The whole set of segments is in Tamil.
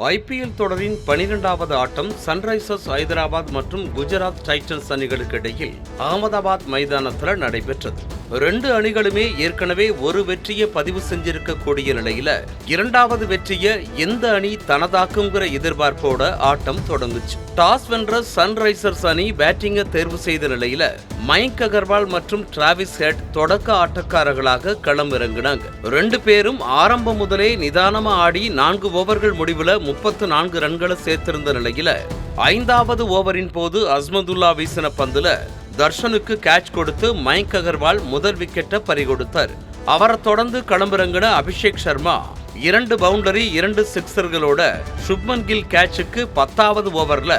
ஐபிஎல் தொடரின் 12வது ஆட்டம் சன்ரைசர்ஸ் ஹைதராபாத் மற்றும் குஜராத் டைட்டன்ஸ் அணிகளுக்கு இடையில் அகமதாபாத் மைதானத்தில் நடைபெற்றது. 2 அணிகளுமே ஏற்கனவே ஒரு வெற்றியை பதிவு செஞ்சிருக்கக்கூடிய நிலையில இரண்டாவது வெற்றியை எந்த அணி தனதாக்குங்கிற எதிர்பார்ப்போட ஆட்டம் தொடங்குச்சு. டாஸ் வென்ற சன்ரைசர்ஸ் அணி பேட்டிங்கை தேர்வு செய்த நிலையில மயங்க் அகர்வால் மற்றும் டிராவிஸ் ஹெட் தொடக்க ஆட்டக்காரர்களாக களம் இறங்கினாங்க. 2 பேரும் ஆரம்பம் முதலே நிதானமா ஆடி 4 ஓவர்கள் முடிவுல 34 ரன்களை சேர்த்திருந்த நிலையில 5வது ஓவரின் போது அஸ்மதுல்லா வீசின பந்துல தர்ஷனுக்கு கேட்ச் கொடுத்து மயங்க் அகர்வால் முதல் விக்கெட்டை பறிகொடுத்தார். அவரை தொடர்ந்து களமிறங்கின அபிஷேக் சர்மா 2 பவுண்டரி 2 சிக்ஸர்களோட சுப்மன் கில் கேட்சுக்கு 10வது ஓவர்ல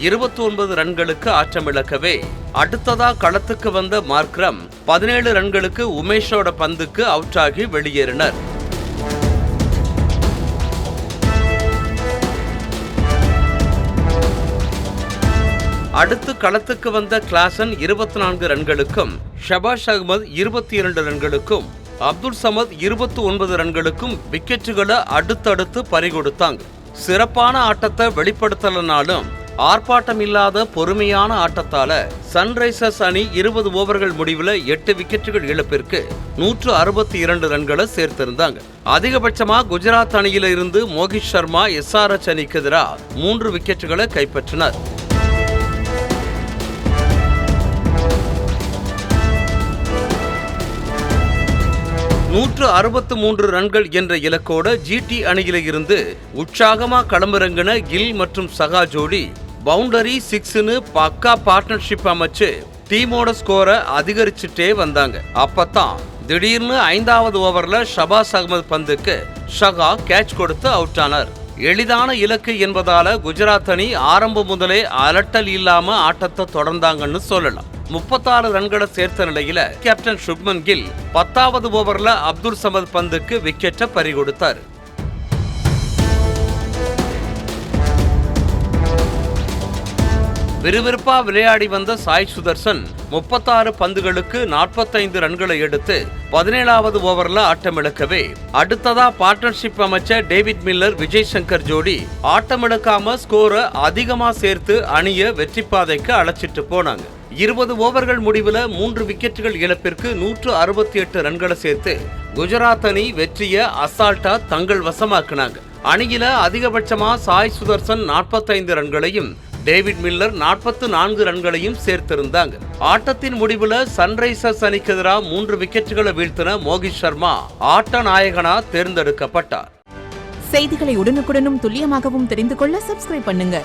29 ரன்களுக்கு ஆட்டமிழக்கவே அடுத்ததா களத்துக்கு வந்த மார்க்ரம் 17 ரன்களுக்கு உமேஷோட பந்துக்கு அவுட் ஆகி வெளியேறினர். அடுத்து களத்துக்கு வந்த கிளாசன் 24 ரன்களுக்கும், ஷபாஸ் அகமது 22 ரன்களுக்கும், அப்துல் சமத் 29 ரன்களுக்கும் விக்கெட்டுகளை அடுத்தடுத்து பறிகொடுத்தாங்க. சிறப்பான ஆட்டத்தை வெளிப்படுத்தலனாலும் ஆர்ப்பாட்டம் இல்லாத பொறுமையான ஆட்டத்தால சன்ரைசர்ஸ் அணி 20 ஓவர்கள் முடிவில் 8 விக்கெட்டுகள் இழப்பிற்கு 162 ரன்களை சேர்த்திருந்தாங்க. அதிகபட்சமா குஜராத் அணியில இருந்து மோகித் சர்மா SRH அணிக்கு எதிராக 3 விக்கெட்டுகளை கைப்பற்றினார். 163 ரன்கள் என்ற இலக்கோட ஜிடி அணியில இருந்து உற்சாகமா களமிறங்கின கில் மற்றும் சகா ஜோடி பவுண்டரி 6ன்னு பக்கா பார்ட்னர்ஷிப் அமைச்சு டீமோட ஸ்கோரை அதிகரிச்சுட்டே வந்தாங்க. அப்பதான் திடீர்னு 5வது ஓவர்ல ஷபாஸ் அகமது பந்துக்கு ஷகா கேட்ச் கொடுத்து அவுட் ஆனார். எளிதான இலக்கு என்பதால குஜராத் அணி ஆரம்பம் முதலே அலட்டல் இல்லாம ஆட்டத்தை தொடர்ந்தாங்கன்னு சொல்லலாம். 36 ரன்களை சேர்த்த நிலையில கேப்டன் சுப்மன் கில் 10வது ஓவர்ல அப்துல் சமத் பந்துக்கு விக்கெட்டை பறிகொடுத்தார். விறுவிறுப்பா விளையாடி வந்த சாய் சுதர்சன் 36 பந்துகளுக்கு 45 ரன்களை எடுத்து 17வது ஓவர்ல ஆட்டமிழக்கவே அடுத்ததா பார்ட்னர்ஷிப் அமைச்ச டேவிட் மில்லர் விஜய் சங்கர் ஜோடி ஆட்டமிழக்காம ஸ்கோரை அதிகமா சேர்த்து அணிய வெற்றி பாதைக்கு அழைச்சிட்டு போனாங்க. 20 ஓவர்கள் முடிவுல 3 விக்கெட்டுகள் இழப்பிற்கு 168 ரன்களை சேர்த்து குஜராத் அணி வெற்றியை அசால்ட்டா தங்கள் வசமாக்குனாங்க. அணியில அதிகபட்சமா சாய் சுதர்சன் 45 ரன்களையும் டேவிட் மில்லர் 44 ரன்களையும் சேர்த்திருந்தாங்க. ஆட்டத்தின் முடிவுல சன்ரைசர்ஸ் அணிக்கு எதிராக 3 விக்கெட்டுகளை வீழ்த்தின மோகித் சர்மா ஆட்ட நாயகனா தேர்ந்தெடுக்கப்பட்டார். செய்திகளை உடனுக்குடனும் துல்லியமாகவும் தெரிந்து கொள்ள சப்ஸ்கிரைப் பண்ணுங்க.